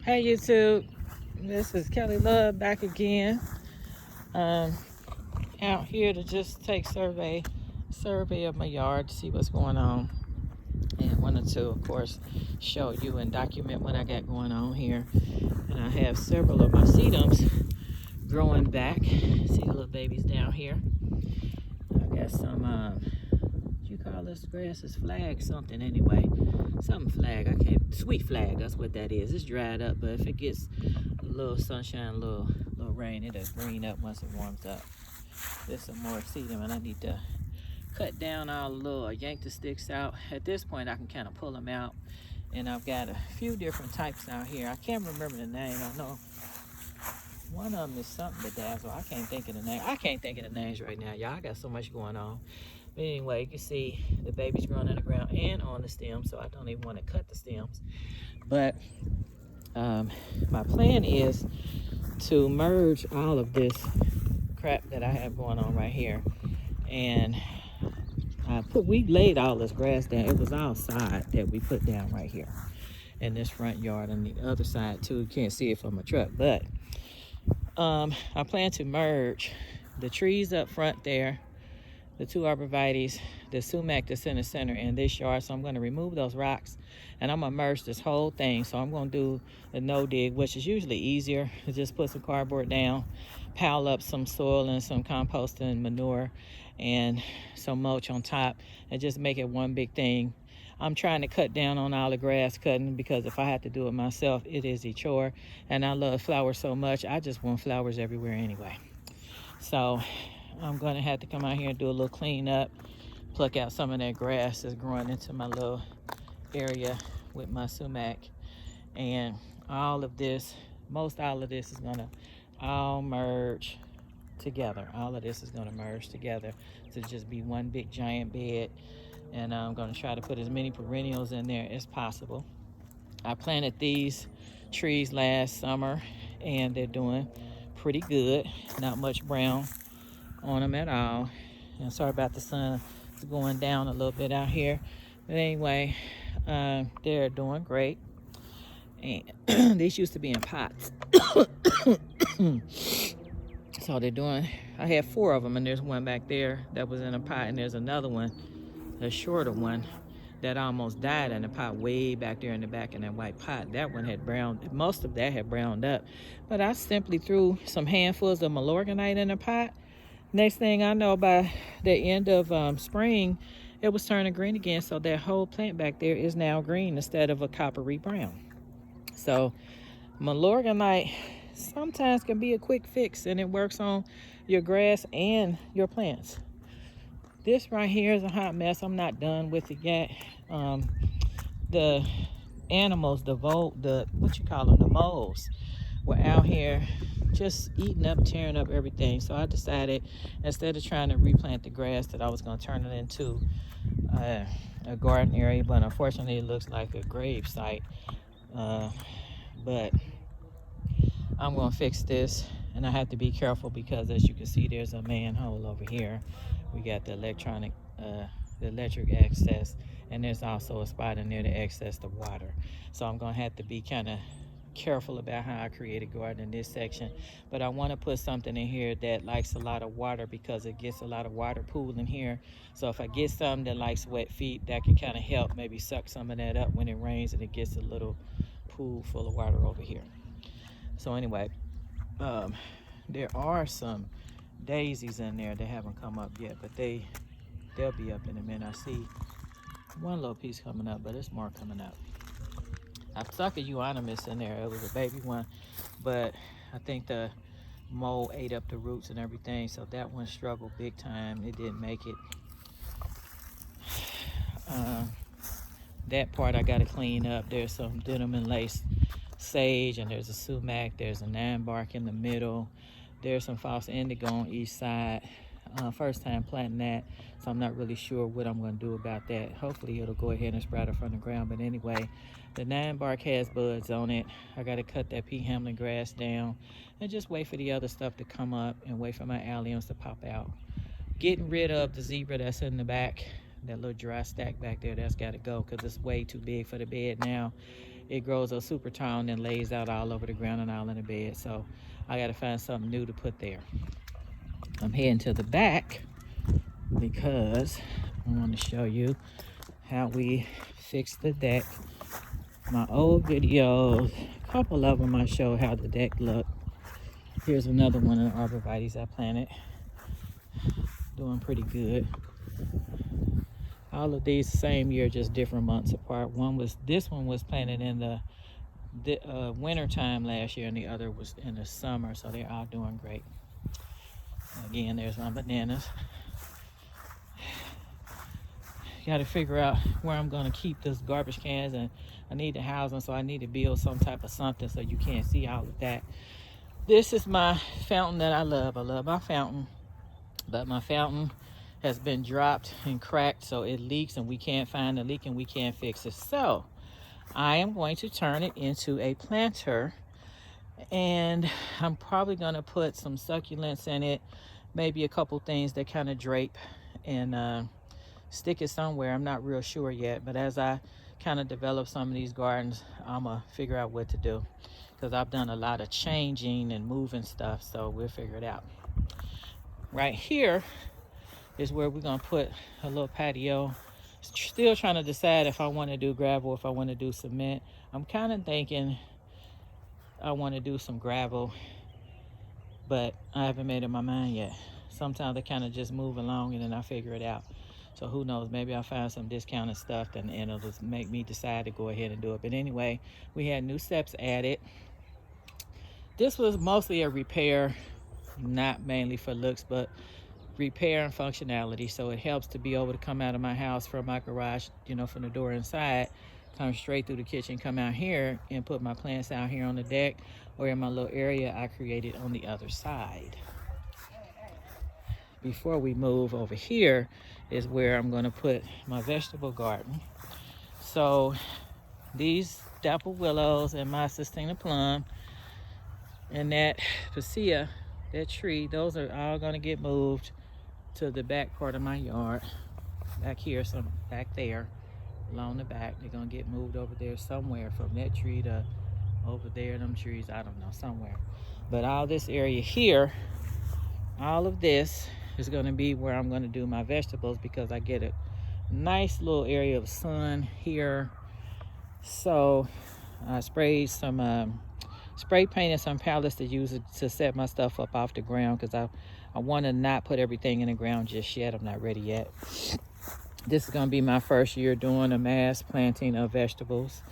Hey YouTube, this is Kelly Love back again. Um, Out here to just take survey of my yard to see what's going on, and wanted to, of course, show you and document what I got going on here. And I have several of my sedums growing back. See the little babies down here. I got some. What you call this grass? Is flag something anyway? Something flag. I can't. Sweet flag. That's what that is. It's dried up, but if it gets a little sunshine, a little rain, it'll green up once it warms up. There's some more sedum, and I need to cut down all the little, yank the sticks out. At this point, I can kind of pull them out, and I've got a few different types out here. I can't remember the name. I know one of them is something bedazzle. I can't think of the name. I can't think of the names right now, y'all. I got so much going on. But anyway, you can see the baby's growing in the ground and on the stem, so I don't even want to cut the stems. But my plan is to merge all of this crap that I have going on right here. And we laid all this grass down. It was all sod that we put down right here in this front yard, and the other side too. You can't see it from my truck, but I plan to merge the trees up front there, the two arborvitaes, the sumac that's in the center in this yard. So I'm going to remove those rocks, and I'm going to merge this whole thing. So I'm going to do a no dig, which is usually easier. Just put some cardboard down, pile up some soil and some compost and manure and some mulch on top, and just make it one big thing. I'm trying to cut down on all the grass cutting, because if I have to do it myself, it is a chore. And I love flowers so much. I just want flowers everywhere anyway. So I'm going to have to come out here and do a little clean up, pluck out some of that grass that's growing into my little area with my sumac. And all of this, most all of this is going to all merge together. All of this is going to merge together to just be one big giant bed. And I'm going to try to put as many perennials in there as possible. I planted these trees last summer, and they're doing pretty good. Not much brown on them at all. And sorry about the sun. It's going down a little bit out here. But anyway, they're doing great. And these used to be in pots. So they're doing, I had 4 of them, and there's one back there that was in a pot, and there's another one, a shorter one, that almost died in the pot way back there in the back in that white pot. That one had browned, most of that had browned up. But I simply threw some handfuls of Milorganite in the pot. Next thing I know, by the end of spring, it was turning green again. So that whole plant back there is now green instead of a coppery brown. So Milorganite sometimes can be a quick fix, and it works on your grass and your plants. This right here is a hot mess. I'm not done with it yet. The animals, the moles, were out here just eating up, tearing up everything. So I decided, instead of trying to replant the grass, that I was going to turn it into a garden area. But unfortunately, it looks like a grave site. But I'm going to fix this, and I have to be careful because, as you can see, there's a manhole over here. We got the electric access, and there's also a spot in there to access the water. So I'm going to have to be kind of careful about how I create a garden in this section. But I want to put something in here that likes a lot of water, because it gets a lot of water pool in here. So if I get something that likes wet feet, that can kind of help maybe suck some of that up when it rains and it gets a little pool full of water over here. So anyway, there are some daisies in there that haven't come up yet, but they'll be up in a minute. I see one little piece coming up, but there's more coming up. I stuck a euonymus in there. It was a baby one, but I think the mole ate up the roots and everything, so that one struggled big time. It didn't make it. That part I got to clean up. There's some denim and lace sage, and there's a sumac, there's a 9 bark in the middle, there's some false indigo on each side. First time planting that, so I'm not really sure what I'm going to do about that. Hopefully it'll go ahead and sprout up from the ground. But anyway, the 9 bark has buds on it. I got to cut that P. Hamlin grass down and just wait for the other stuff to come up, and wait for my alliums to pop out. Getting rid of the zebra that's in the back, that little dry stack back there. That's got to go, because it's way too big for the bed now. it grows up super tall and then lays out all over the ground and all in the bed. So I got to find something new to put there. I'm heading to the back because I want to show you how we fixed the deck. My old videos, a couple of them I show how the deck looked. Here's another one of the arborvitaes I planted. Doing pretty good. All of these same year, just different months apart. This one was planted in the winter time last year, and the other was in the summer, so they're all doing great. Again, there's my bananas. Got to figure out where I'm going to keep this garbage cans, and I need to house them, so I need to build some type of something so you can't see all of that. This is my fountain that I love. I love my fountain, but my fountain has been dropped and cracked, so it leaks, and we can't find the leak, and we can't fix it. So I am going to turn it into a planter, and I'm probably going to put some succulents in it, maybe a couple things that kind of drape, and stick it somewhere. I'm not real sure yet, but as I kind of develop some of these gardens, I'm gonna figure out what to do, because I've done a lot of changing and moving stuff, so we'll figure it out. Right here is where we're gonna put a little patio. Still trying to decide if I want to do gravel, if I want to do cement. I'm kind of thinking I want to do some gravel, but I haven't made up my mind yet. Sometimes I kind of just move along and then I figure it out. So who knows, maybe I'll find some discounted stuff and it'll just make me decide to go ahead and do it. But anyway, we had new steps added. This was mostly a repair, not mainly for looks, but repair and functionality. So it helps to be able to come out of my house from my garage, from the door inside, come straight through the kitchen, come out here and put my plants out here on the deck or in my little area I created on the other side. Before we move over here is where I'm going to put my vegetable garden. So these dapple willows and my Sistina plum and that pasilla, that tree, those are all going to get moved to the back part of my yard. Back here, some back there, along the back. They're going to get moved over there somewhere, from that tree to over there, them trees, I don't know, somewhere. But all this area here, all of this is going to be where I'm going to do my vegetables, because I get a nice little area of sun here. So I sprayed some spray painted some pallets to use it to set my stuff up off the ground, because I want to not put everything in the ground just yet. I'm not ready yet. This is going to be my first year doing a mass planting of vegetables.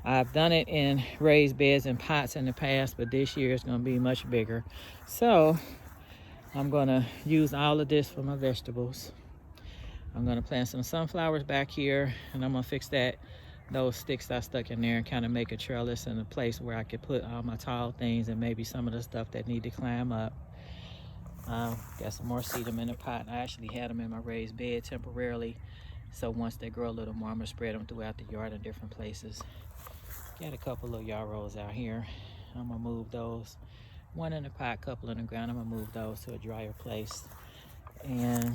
I've done it in raised beds and pots in the past, but this year it's going to be much bigger. So I'm going to use all of this for my vegetables. I'm going to plant some sunflowers back here, and I'm going to fix those sticks I stuck in there and kind of make a trellis and a place where I could put all my tall things and maybe some of the stuff that need to climb up. Got some more sedum in the pot. I actually had them in my raised bed temporarily, so once they grow a little more, I'm going to spread them throughout the yard in different places. Got a couple of yarrows out here. I'm going to move those. One in the pot, couple in the ground. I'm going to move those to a drier place. And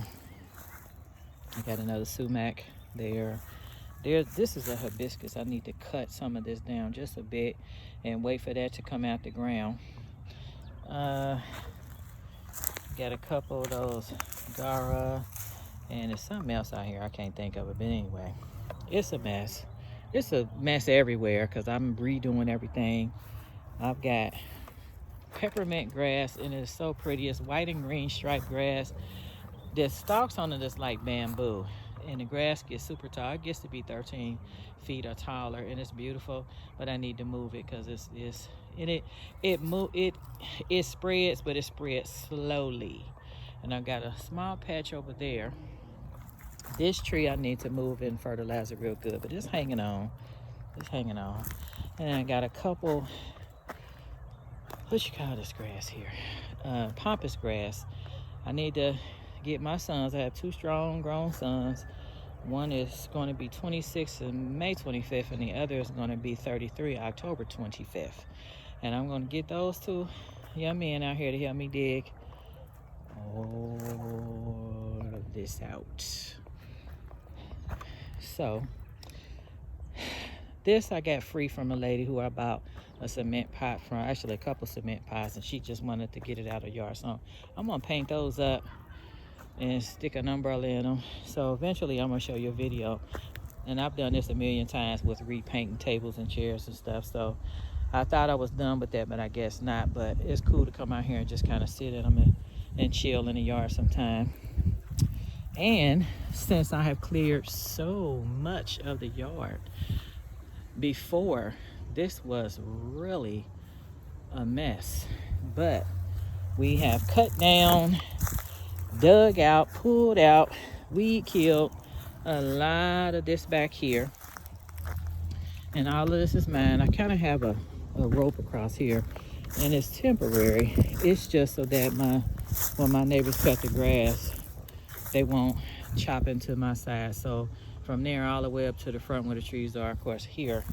I got another sumac there. This is a hibiscus. I need to cut some of this down just a bit and wait for that to come out the ground. Got a couple of those Gara, and there's something else out here. I can't think of it, but anyway, it's a mess. It's a mess everywhere because I'm redoing everything. I've got peppermint grass, and it's so pretty. It's white and green striped grass. The stalks on it is like bamboo, and the grass gets super tall. It gets to be 13 feet or taller, and it's beautiful. But I need to move it because it spreads, but it spreads slowly. And I've got a small patch over there. This tree I need to move and fertilize it real good, but it's hanging on. It's hanging on. And I got a couple, what you call this grass here? Pampas grass. I need to get my sons. I have 2 strong grown sons. One is going to be 26 on May 25th, and the other is going to be 33 October 25th. And I'm going to get those 2 young men out here to help me dig all of this out. So This I got free from a lady who I bought a cement pot from, actually a couple cement pots, and she just wanted to get it out of the yard. So I'm gonna paint those up and stick an umbrella in them. So eventually I'm gonna show you a video. And I've done this a million times with repainting tables and chairs and stuff. So I thought I was done with that, but I guess not. But it's cool to come out here and just kind of sit in them and chill in the yard sometime. And since I have cleared so much of the yard before, this was really a mess. But we have cut down, dug out, pulled out, weed killed a lot of this back here. And all of this is mine. I kind of have a rope across here, and it's temporary. It's just so that when my neighbors cut the grass, they won't chop into my side. So from there all the way up to the front where the trees are, of course, here,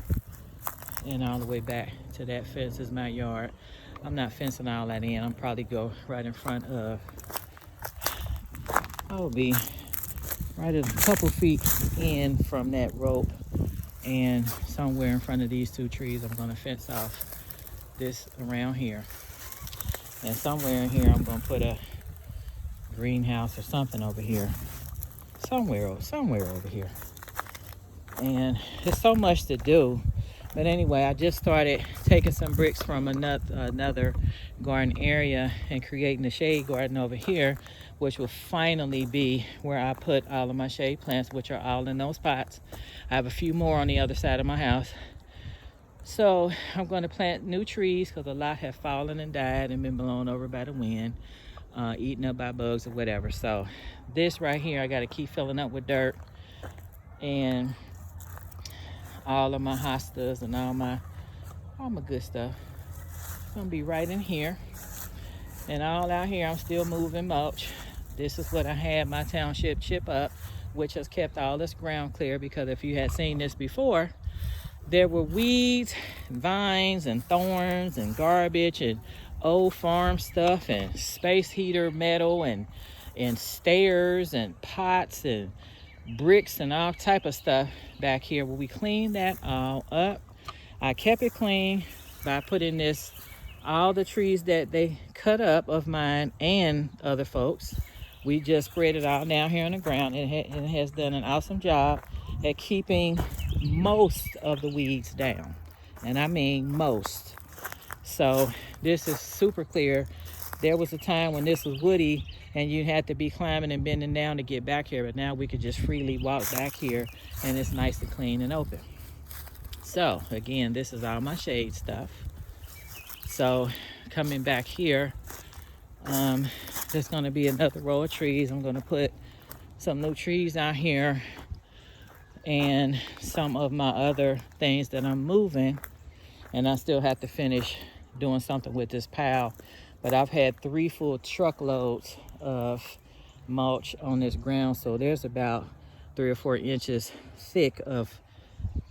and all the way back to that fence is my yard. I'm not fencing all that in. I'm probably go right in front of, I will be right a couple feet in from that rope, and somewhere in front of these two trees I'm going to fence off this around here, and somewhere in here I'm going to put a greenhouse or something over here, somewhere over here. And there's so much to do. But anyway, I just started taking some bricks from another garden area and creating a shade garden over here, which will finally be where I put all of my shade plants, which are all in those pots. I have a few more on the other side of my house. So I'm going to plant new trees because a lot have fallen and died and been blown over by the wind, eaten up by bugs or whatever. So this right here, I got to keep filling up with dirt, and all of my hostas and all my good stuff. It's gonna be right in here. And all out here, I'm still moving mulch. This is what I had my township chip up, which has kept all this ground clear, because if you had seen this before, there were weeds, vines, and thorns, and garbage, and old farm stuff, and space heater metal, and stairs, and pots, and bricks, and all type of stuff back here. Well, we cleaned that all up. I kept it clean by putting all the trees that they cut up of mine and other folks. We just spread it all down here on the ground, and it has done an awesome job at keeping most of the weeds down, and I mean most. So this is super clear. There was a time when this was woody and you had to be climbing and bending down to get back here, but now we could just freely walk back here, and it's nice and clean and open. So again, this is all my shade stuff. So coming back here, there's going to be another row of trees. I'm going to put some new trees out here, and some of my other things that I'm moving, and I still have to finish doing something with this pile. But I've had 3 full truckloads of mulch on this ground, so there's about 3 or 4 inches thick of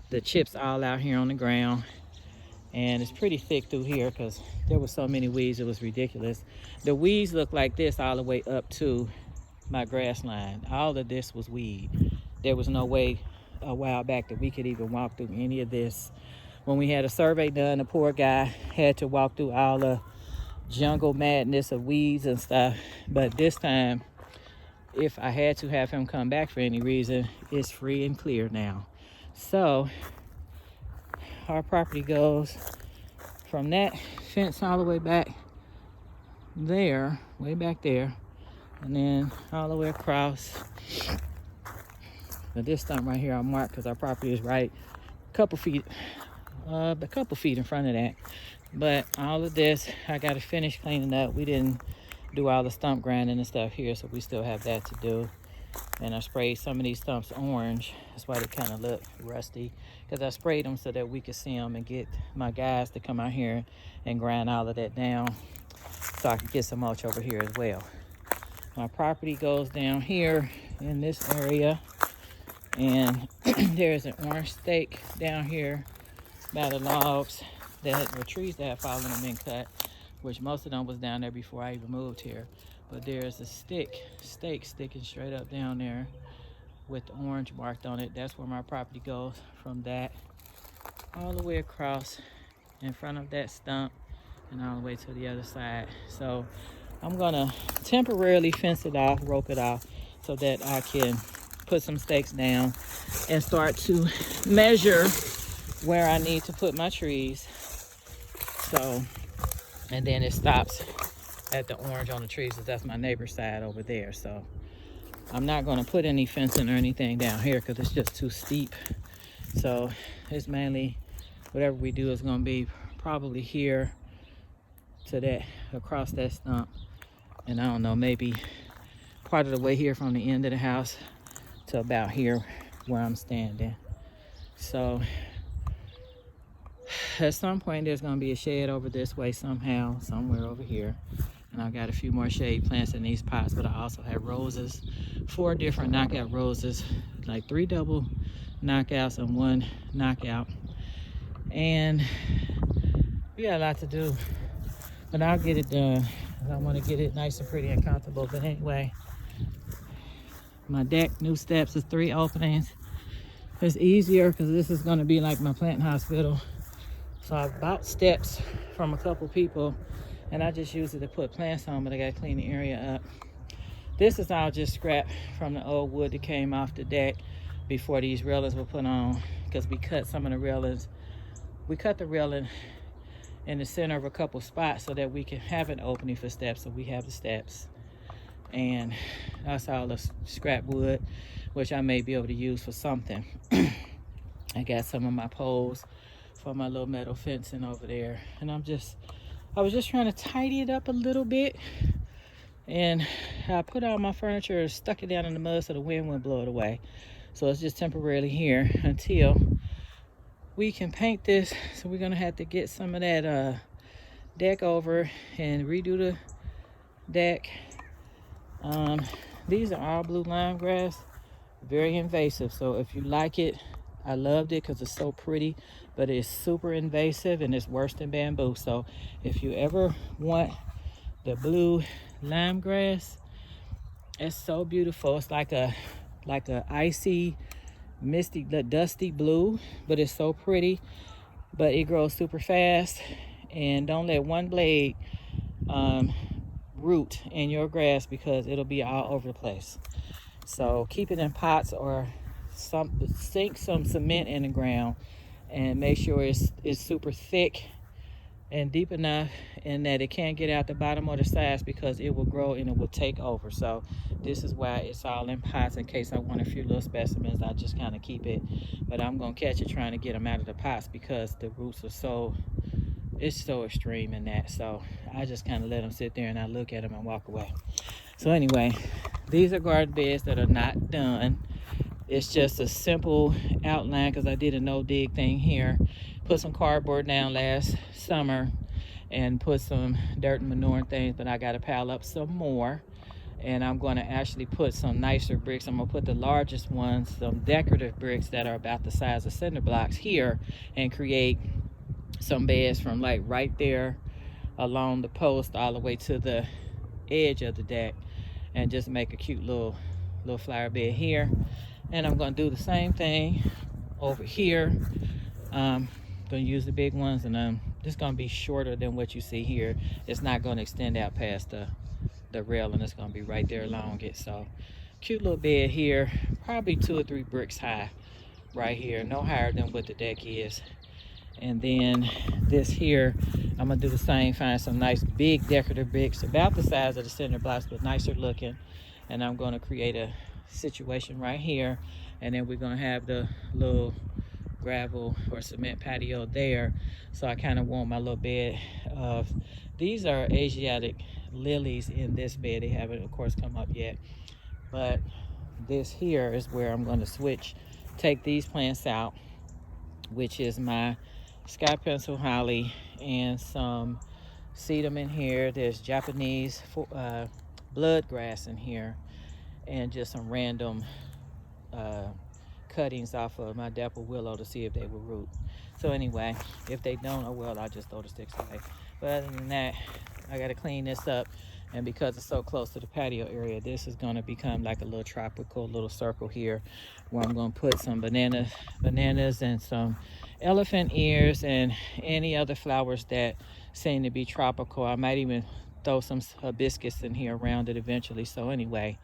the chips all out here on the ground. And it's pretty thick through here because there were so many weeds, it was ridiculous. The weeds look like this all the way up to my grass line. All of this was weed. There was no way a while back that we could even walk through any of this. When we had a survey done, the poor guy had to walk through all the jungle madness of weeds and stuff. But this time, if I had to have him come back for any reason, it's free and clear now. So our property goes from that fence all the way back there, way back there, and then all the way across. But this stump right here I marked because our property is right a couple feet in front of that. But all of this I got to finish cleaning up. We didn't do all the stump grinding and stuff here, so we still have that to do. And I sprayed some of these stumps orange. That's why they kind of look rusty, because I sprayed them so that we could see them and get my guys to come out here and grind all of that down so I can get some mulch over here as well. My property goes down here in this area, and there's an orange stake down here by the logs that were trees that had fallen and been cut, which most of them was down there before I even moved here. But there's a stake sticking straight up down there with the orange marked on it. That's where my property goes from that all the way across in front of that stump and all the way to the other side. So I'm gonna temporarily fence it off, rope it off, so that I can put some stakes down and start to measure where I need to put my trees. So, and then it stops at the orange on the trees, because that's my neighbor's side over there. So I'm not going to put any fencing or anything down here because it's just too steep. So it's mainly whatever we do is going to be probably here to that, across that stump, and I don't know, maybe part of the way here from the end of the house to about here where I'm standing. So at some point there's going to be a shed over this way somehow, somewhere over here. And I got a few more shade plants in these pots, but I also have roses, 4 different knockout roses, like 3 double knockouts and 1 knockout. And we got a lot to do, but I'll get it done. I want to get it nice and pretty and comfortable. But anyway, my deck, new steps, is 3 openings. It's easier because this is going to be like my plant hospital. So I bought steps from a couple people, and I just use it to put plants on, but I got to clean the area up. This is all just scrap from the old wood that came off the deck before these railings were put on, because we cut some of the railings. We cut the railing in the center of a couple spots so that we can have an opening for steps, so we have the steps. And that's all the scrap wood, which I may be able to use for something. I got some of my poles for my little metal fencing over there, and I was just trying to tidy it up a little bit, and I put all my furniture, stuck it down in the mud so the wind wouldn't blow it away. So it's just temporarily here until we can paint this. So we're gonna have to get some of that deck over and redo the deck. These are all blue lime grass, very invasive. So if you like it, I loved it because it's so pretty, but it's super invasive and it's worse than bamboo. So if you ever want the blue lime grass, it's so beautiful. It's like a icy, misty, dusty blue, but it's so pretty. But it grows super fast, and don't let one blade root in your grass because it'll be all over the place. So keep it in pots or sink some cement in the ground, and make sure it's super thick and deep enough and that it can't get out the bottom or the sides, because it will grow and it will take over. So this is why it's all in pots. In case I want a few little specimens, I just kind of keep it, but I'm gonna catch it trying to get them out of the pots because the roots are it's so extreme in that. So I just kind of let them sit there and I look at them and walk away. So anyway, these are garden beds that are not done. It's just a simple outline because I did a no dig thing here. Put some cardboard down last summer and put some dirt and manure and things, but I got to pile up some more. And I'm going to actually put some nicer bricks. I'm going to put the largest ones, some decorative bricks that are about the size of cinder blocks here, and create some beds from like right there along the post all the way to the edge of the deck, and just make a cute little flower bed here. And I'm going to do the same thing over here. Going to use the big ones, and I'm just going to be shorter than what you see here. It's not going to extend out past the rail, and it's going to be right there along it. So cute little bed here, probably 2 or 3 bricks high right here, no higher than what the deck is. And then this here, I'm gonna do the same, find some nice big decorative bricks about the size of the cinder blocks but nicer looking, and I'm gonna create a situation right here, and then we're gonna have the little gravel or cement patio there. So I kind of want my little bed of, these are Asiatic lilies in this bed. They haven't of course come up yet, but this here is where I'm going to switch, take these plants out, which is my sky pencil holly, and some sedum in here. There's Japanese blood grass in here, and just some random cuttings off of my dapple willow to see if they will root. So anyway, if they don't, oh well, I'll just throw the sticks away. But other than that, I got to clean this up And because it's so close to the patio area, this is going to become like a little tropical little circle here, where I'm going to put some bananas and some elephant ears and any other flowers that seem to be tropical. I might even throw some hibiscus in here around it eventually. So anyway,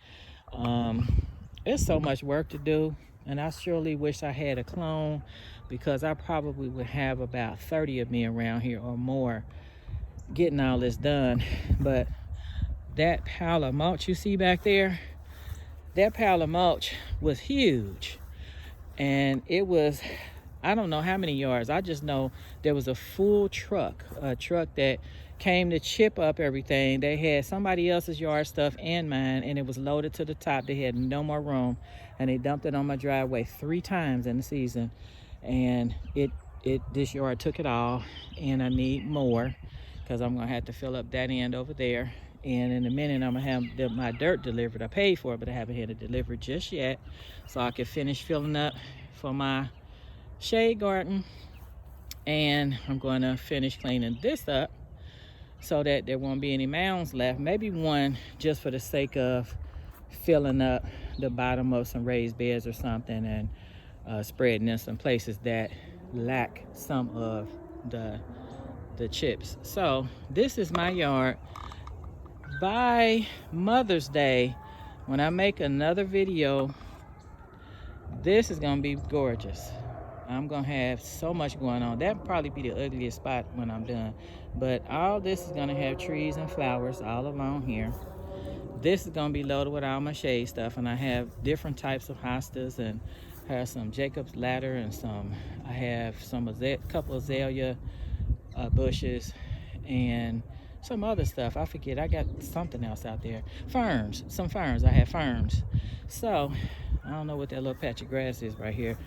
it's so much work to do, and I surely wish I had a clone, because I probably would have about 30 of me around here or more getting all this done. But that pile of mulch you see back there, that pile of mulch was huge, and it was, I don't know how many yards. I just know there was a full truck, a truck that came to chip up everything. They had somebody else's yard stuff and mine, and it was loaded to the top. They had no more room, and they dumped it on my driveway 3 times in the season. And this yard took it all, and I need more, because I'm gonna have to fill up that end over there. And in a minute, I'm gonna have my dirt delivered. I paid for it, but I haven't had it delivered just yet, so I can finish filling up for my shade garden. And I'm going to finish cleaning this up so that there won't be any mounds left. Maybe one just for the sake of filling up the bottom of some raised beds or something, and spreading in some places that lack some of the chips. So this is my yard. By Mother's Day, when I make another video, this is gonna be gorgeous. I'm gonna have so much going on. That'll probably be the ugliest spot when I'm done, but all this is gonna have trees and flowers all along here. This is gonna be loaded with all my shade stuff, and I have different types of hostas, and have some Jacob's ladder, and I have a couple of azalea bushes, and some other stuff. I forget, I got something else out there. Some ferns, I have ferns. So, I don't know what that little patch of grass is right here,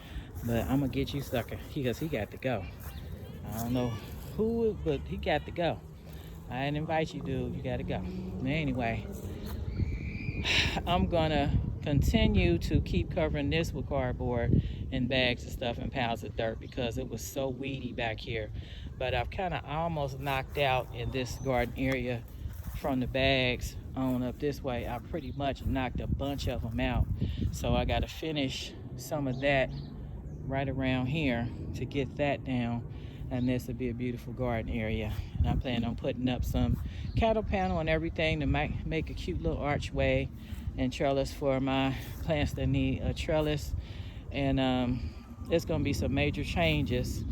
but I'm gonna get you, sucker, because he got to go. I don't know who, but he got to go. I didn't invite you, dude, you gotta go. But anyway, I'm gonna continue to keep covering this with cardboard and bags of stuff and piles of dirt, because it was so weedy back here. But I've kind of almost knocked out in this garden area from the bags on up this way. I pretty much knocked a bunch of them out. So I got to finish some of that right around here to get that down. And this will be a beautiful garden area. And I plan on putting up some cattle panel and everything to make a cute little archway and trellis for my plants that need a trellis. And it's going to be some major changes.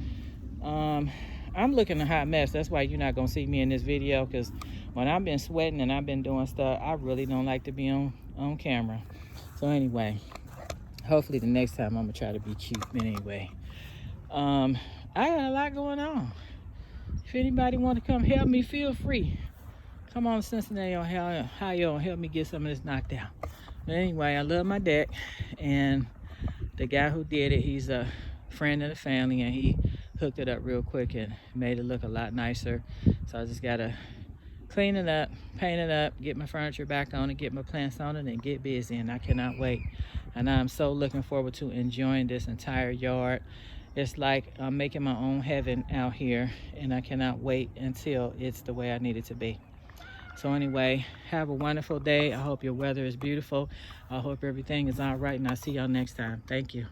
I'm looking a hot mess. That's why you're not going to see me in this video, because when I've been sweating and I've been doing stuff, I really don't like to be on camera. So anyway, hopefully the next time I'm going to try to be cute. But anyway, I got a lot going on. If anybody want to come help me, feel free. Come on to Cincinnati, Ohio, and help me get some of this knocked out. But anyway, I love my deck, and the guy who did it, he's a friend of the family, and he hooked it up real quick and made it look a lot nicer. So I just gotta clean it up, paint it up, get my furniture back on it, get my plants on it, and get busy. And I cannot wait. And I'm so looking forward to enjoying this entire yard. It's like I'm making my own heaven out here, and I cannot wait until it's the way I need it to be. So anyway, have a wonderful day. I hope your weather is beautiful. I hope everything is all right, and I'll see y'all next time. Thank you.